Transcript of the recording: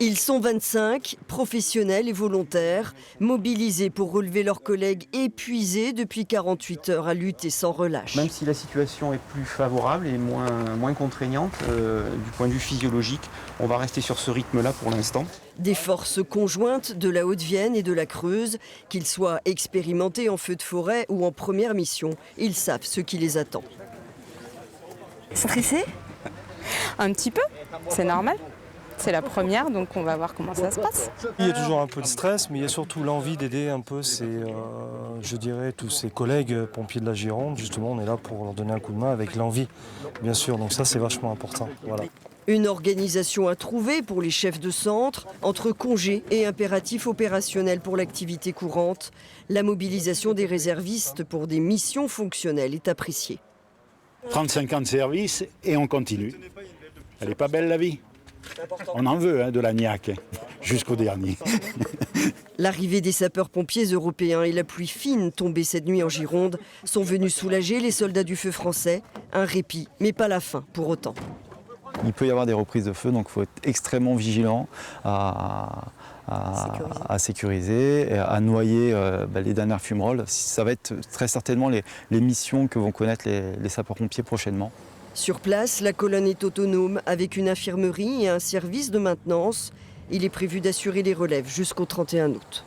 Ils sont 25, professionnels et volontaires, mobilisés pour relever leurs collègues épuisés depuis 48 heures à lutter sans relâche. Même si la situation est plus favorable et moins contraignante du point de vue physiologique, on va rester sur ce rythme-là pour l'instant. Des forces conjointes de la Haute-Vienne et de la Creuse, qu'ils soient expérimentés en feu de forêt ou en première mission, ils savent ce qui les attend. Stressé ? Un petit peu, c'est normal. C'est la première, donc on va voir comment ça se passe. Il y a toujours un peu de stress, mais il y a surtout l'envie d'aider un peu je dirais, tous ces collègues pompiers de la Gironde. Justement, on est là pour leur donner un coup de main avec l'envie, bien sûr. Donc ça, c'est vachement important. Voilà. Une organisation à trouver pour les chefs de centre, entre congés et impératifs opérationnels pour l'activité courante. La mobilisation des réservistes pour des missions fonctionnelles est appréciée. 35 ans de service et on continue. Elle n'est pas belle la vie. On en veut de la niaque, jusqu'au dernier. L'arrivée des sapeurs-pompiers européens et la pluie fine tombée cette nuit en Gironde sont venus soulager les soldats du feu français. Un répit, mais pas la fin pour autant. Il peut y avoir des reprises de feu, donc il faut être extrêmement vigilant à sécuriser, et à noyer les dernières fumerolles. Ça va être très certainement les missions que vont connaître les sapeurs-pompiers prochainement. Sur place, la colonne est autonome avec une infirmerie et un service de maintenance. Il est prévu d'assurer les relèves jusqu'au 31 août.